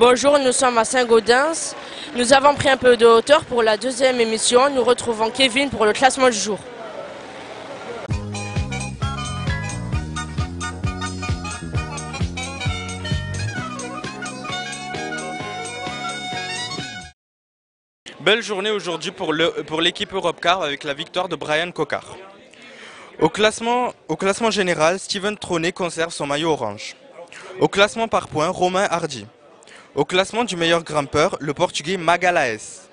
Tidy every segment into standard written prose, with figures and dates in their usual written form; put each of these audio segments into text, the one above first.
Bonjour, nous sommes à Saint-Gaudens. Nous avons pris un peu de hauteur pour la deuxième émission. Nous retrouvons Kevin pour le classement du jour. Belle journée aujourd'hui pour l'équipe Europcar avec la victoire de Brian Cocard. Au classement général, Steven Tronet conserve son maillot orange. Au classement par points, Romain Hardy. Au classement du meilleur grimpeur, le Portugais Magalhães.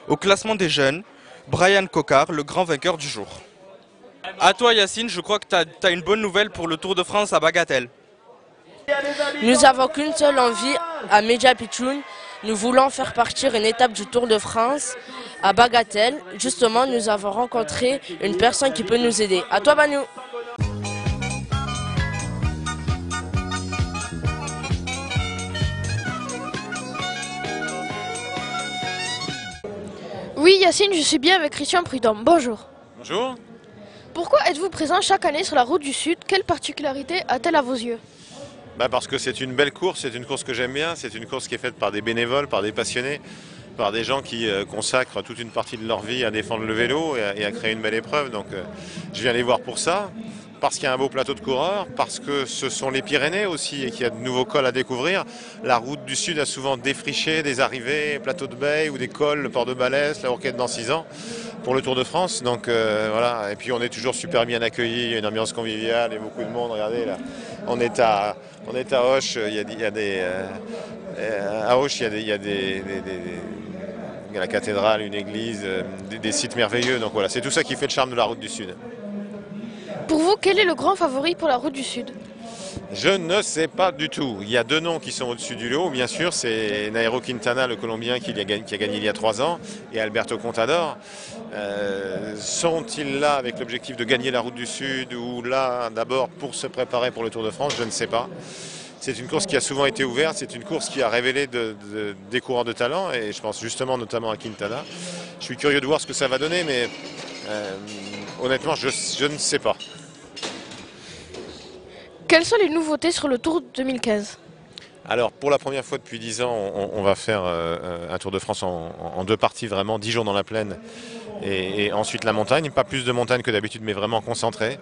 Au classement des jeunes, Brian Cocard, le grand vainqueur du jour. À toi Yacine, je crois que tu as une bonne nouvelle pour le Tour de France à Bagatelle. Nous n'avons qu'une seule envie à Media Pitchoun. Nous voulons faire partir une étape du Tour de France à Bagatelle. Justement, nous avons rencontré une personne qui peut nous aider. À toi Banou. Oui Yacine, je suis bien avec Christian Prudhomme. Bonjour. Bonjour. Pourquoi êtes-vous présent chaque année sur la route du Sud? Quelle particularité a-t-elle à vos yeux? Parce que c'est une belle course, c'est une course que j'aime bien, c'est une course qui est faite par des bénévoles, par des passionnés, par des gens qui consacrent toute une partie de leur vie à défendre le vélo et à créer une belle épreuve. Donc je viens les voir pour ça, parce qu'il y a un beau plateau de coureurs, parce que ce sont les Pyrénées aussi et qu'il y a de nouveaux cols à découvrir. La route du Sud a souvent défriché des arrivées, plateau de Beille ou des cols, le port de Balès, la Hourquette dans 6 ans pour le Tour de France. Donc voilà, et puis on est toujours super bien accueillis, il y a une ambiance conviviale, il y a beaucoup de monde, regardez là. On est à Auch, à Auch, il y a la cathédrale, une église, des sites merveilleux. Donc voilà, c'est tout ça qui fait le charme de la route du Sud. Pour vous, quel est le grand favori pour la route du Sud? Je ne sais pas du tout. Il y a 2 noms qui sont au-dessus du lot, bien sûr. C'est Nairo Quintana, le Colombien, qui a gagné il y a 3 ans, et Alberto Contador. Sont-ils là avec l'objectif de gagner la route du Sud ou là d'abord pour se préparer pour le Tour de France? Je ne sais pas. C'est une course qui a souvent été ouverte, c'est une course qui a révélé des coureurs de talent, et je pense justement notamment à Quintana. Je suis curieux de voir ce que ça va donner, mais honnêtement, je ne sais pas. Quelles sont les nouveautés sur le Tour 2015? Alors, pour la première fois depuis 10 ans, on va faire un Tour de France en 2 parties, vraiment 10 jours dans la plaine et ensuite la montagne. Pas plus de montagne que d'habitude, mais vraiment concentré.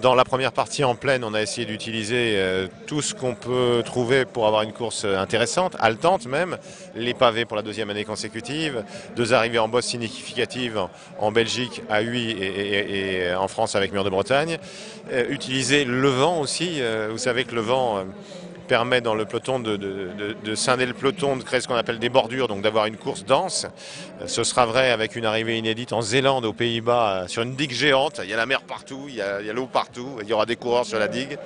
Dans la première partie en plaine, on a essayé d'utiliser tout ce qu'on peut trouver pour avoir une course intéressante, haletante même. Les pavés pour la 2e année consécutive, 2 arrivées en bosse significatives en Belgique, à Huy et en France avec Mur de Bretagne. Utiliser le vent aussi. Vous savez que le vent permet dans le peloton de scinder le peloton, de créer ce qu'on appelle des bordures, donc d'avoir une course dense. Ce sera vrai avec une arrivée inédite en Zélande, aux Pays-Bas, sur une digue géante. Il y a la mer partout, il y a l'eau partout, il y aura des coureurs sur la digue.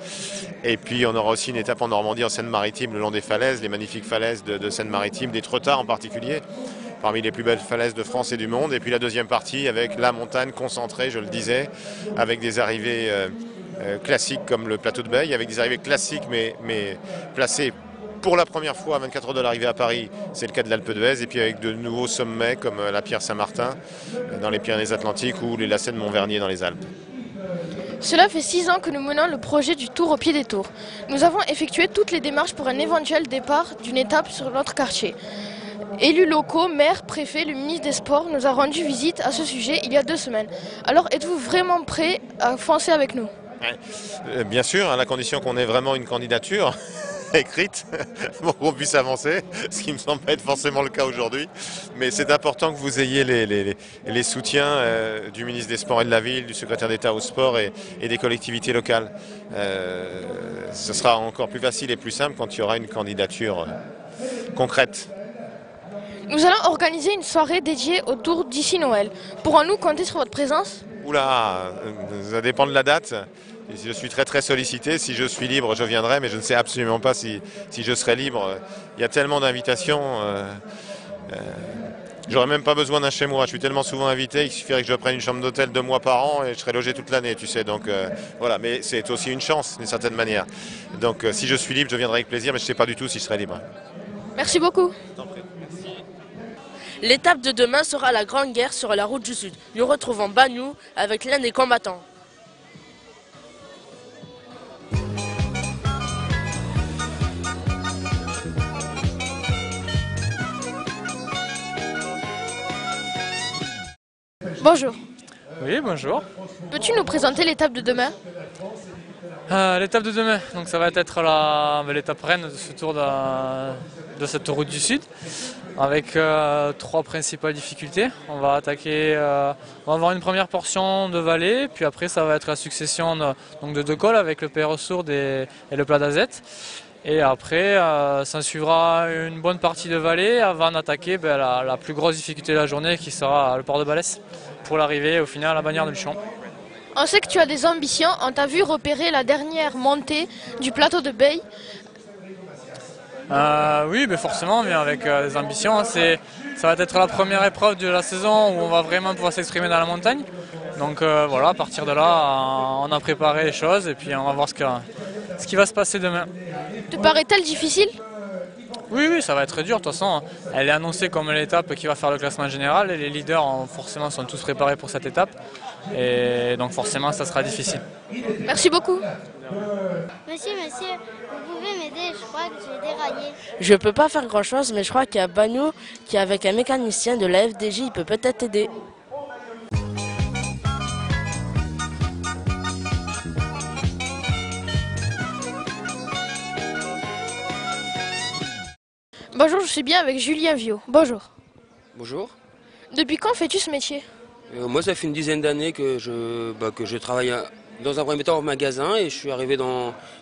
Et puis on aura aussi une étape en Normandie, en Seine-Maritime, le long des falaises, les magnifiques falaises de Seine-Maritime, des Trottards en particulier, parmi les plus belles falaises de France et du monde. Et puis la deuxième partie avec la montagne concentrée, je le disais, avec des arrivées classiques comme le plateau de Beille, avec des arrivées classiques mais placées pour la première fois à 24 heures de l'arrivée à Paris, c'est le cas de l'Alpe d'Huez, et puis avec de nouveaux sommets comme la Pierre Saint-Martin dans les Pyrénées-Atlantiques ou les lacets de Montvernier dans les Alpes. Cela fait 6 ans que nous menons le projet du Tour au pied des Tours. Nous avons effectué toutes les démarches pour un éventuel départ d'une étape sur notre quartier. Élus locaux, maires, préfets, le ministre des Sports nous a rendu visite à ce sujet il y a 2 semaines. Alors êtes-vous vraiment prêts à foncer avec nous? Bien sûr, à la condition qu'on ait vraiment une candidature écrite pour qu'on puisse avancer, ce qui me semble pas être forcément le cas aujourd'hui. Mais c'est important que vous ayez les soutiens du ministre des Sports et de la Ville, du secrétaire d'État au sport et des collectivités locales. Ce sera encore plus facile et plus simple quand il y aura une candidature concrète. Nous allons organiser une soirée dédiée au Tour d'ici Noël. Pourrons-nous compter sur votre présence? Oula, ça dépend de la date. Je suis très sollicité. Si je suis libre, je viendrai, mais je ne sais absolument pas si je serai libre. Il y a tellement d'invitations. J'aurais même pas besoin d'un chez moi. Je suis tellement souvent invité qu'il suffirait que je prenne une chambre d'hôtel 2 mois par an et je serai logé toute l'année, tu sais. Donc voilà, mais c'est aussi une chance d'une certaine manière. Donc si je suis libre, je viendrai avec plaisir, mais je ne sais pas du tout si je serai libre. Merci beaucoup. L'étape de demain sera la Grande Guerre sur la route du Sud. Nous retrouvons Banou avec l'un des combattants. Bonjour. Oui, bonjour. Peux-tu nous présenter l'étape de demain? L'étape de demain, donc ça va être l'étape reine de ce tour de cette route du Sud, avec 3 principales difficultés. On va attaquer, on va avoir une première portion de vallée, puis après ça va être la succession de 2 cols avec le Peyre-Sourde et le Plat d'Azette. Et après, s'en suivra une bonne partie de vallée avant d'attaquer la plus grosse difficulté de la journée qui sera le port de Balès pour l'arrivée au final à la bannière de Luchon. On sait que tu as des ambitions. On t'a vu repérer la dernière montée du plateau de Beille. Oui, mais forcément, mais avec des ambitions. Ça va être la première épreuve de la saison où on va vraiment pouvoir s'exprimer dans la montagne. Donc voilà, à partir de là, on a préparé les choses et puis on va voir ce qui va se passer demain. Te paraît-elle difficile? Oui, ça va être dur. De toute façon, elle est annoncée comme l'étape qui va faire le classement général et les leaders forcément sont tous préparés pour cette étape. Et donc forcément, ça sera difficile. Merci beaucoup. Monsieur, vous pouvez m'aider, je crois que j'ai déraillé. Je peux pas faire grand chose, mais je crois qu'il y a Banou qui est avec un mécanicien de la FDJ, il peut peut-être aider. Bonjour, je suis bien avec Julien Viau. Bonjour. Bonjour. Depuis quand fais-tu ce métier? Moi, ça fait une dizaine d'années que je travaille dans un premier temps au magasin et je suis arrivé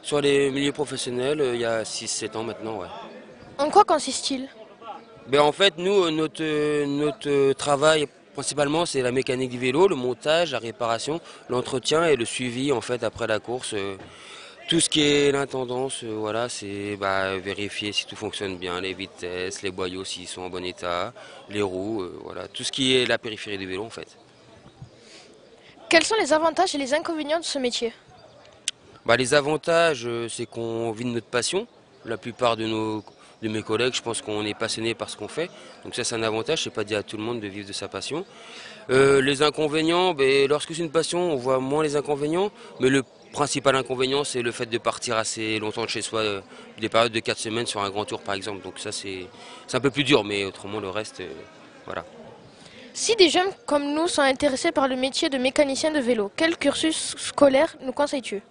sur les milieux professionnels il y a 6-7 ans maintenant. Ouais. En quoi consiste-t-il? En fait, nous, notre travail principalement, c'est la mécanique du vélo, le montage, la réparation, l'entretien et le suivi en fait après la course. Tout ce qui est l'intendance, voilà, c'est vérifier si tout fonctionne bien, les vitesses, les boyaux s'ils sont en bon état, les roues, voilà, tout ce qui est la périphérie du vélo en fait. Quels sont les avantages et les inconvénients de ce métier? Les avantages, c'est qu'on vit de notre passion. La plupart de mes collègues, je pense qu'on est passionné par ce qu'on fait. Donc ça, c'est un avantage, c'est pas dit à tout le monde de vivre de sa passion. Les inconvénients, lorsque c'est une passion, on voit moins les inconvénients, mais le principal inconvénient, c'est le fait de partir assez longtemps de chez soi, des périodes de 4 semaines sur un grand tour par exemple. Donc ça, c'est un peu plus dur, mais autrement, le reste, voilà. Si des jeunes comme nous sont intéressés par le métier de mécanicien de vélo, quel cursus scolaire nous conseilles-tu?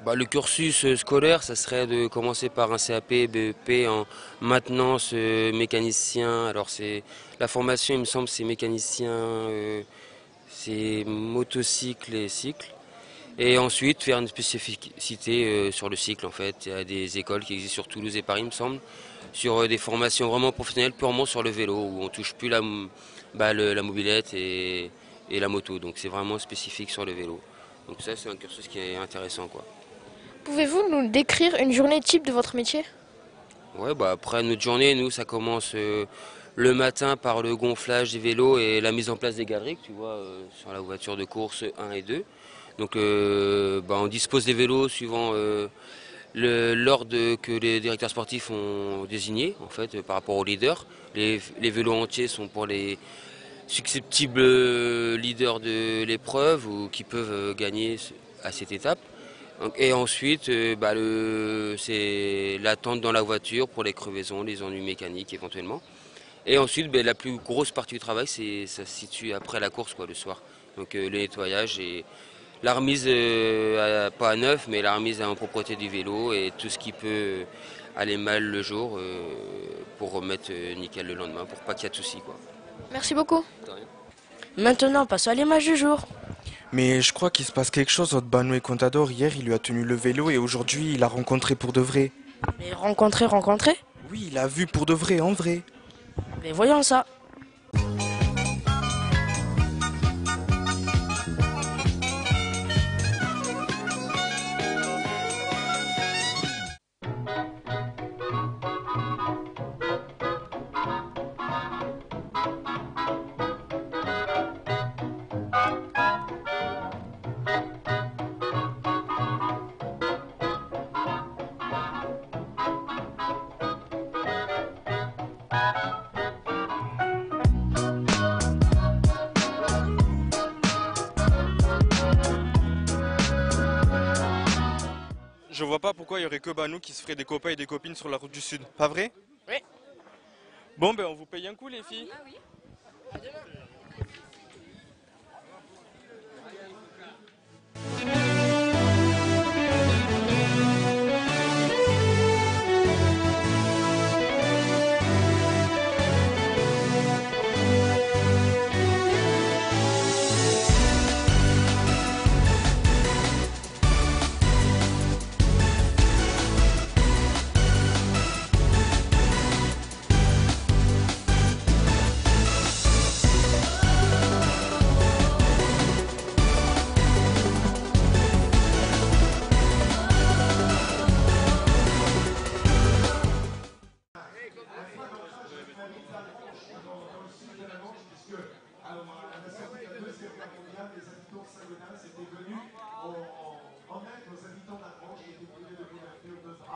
Le cursus scolaire, ça serait de commencer par un CAP, BEP en maintenance mécanicien. Alors la formation, il me semble, c'est mécanicien, c'est motocycle et cycle. Et ensuite faire une spécificité sur le cycle en fait. Il y a des écoles qui existent sur Toulouse et Paris, il me semble, sur des formations vraiment professionnelles purement sur le vélo, où on touche plus la mobilette et la moto. Donc c'est vraiment spécifique sur le vélo. Donc ça, c'est un cursus qui est intéressant, quoi. Pouvez-vous nous décrire une journée type de votre métier? Ouais, après notre journée, nous, ça commence le matin par le gonflage des vélos et la mise en place des galeries, tu vois, sur la voiture de course 1 et 2. Donc on dispose des vélos suivant l'ordre que les directeurs sportifs ont désigné, en fait, par rapport aux leaders. Les vélos entiers sont pour les susceptibles leaders de l'épreuve ou qui peuvent gagner à cette étape. Et ensuite, c'est l'attente dans la voiture pour les crevaisons, les ennuis mécaniques éventuellement. Et ensuite, la plus grosse partie du travail, ça se situe après la course, quoi, le soir. Donc le nettoyage et la remise, pas à neuf, mais la remise en propreté du vélo et tout ce qui peut aller mal le jour pour remettre nickel le lendemain, pour pas qu'il y ait de soucis, quoi. Merci beaucoup. Maintenant, passons à l'image du jour. Mais je crois qu'il se passe quelque chose entre Banou et Contador. Hier, il lui a tenu le vélo et aujourd'hui, il l'a rencontré pour de vrai. Mais rencontrer? Oui, il l'a vu pour de vrai, en vrai. Mais voyons ça. Je vois pas pourquoi il y aurait que Banou qui se ferait des copains et des copines sur la route du Sud. Pas vrai? Oui. Bon, on vous paye un coup, les filles. Ah oui. À demain.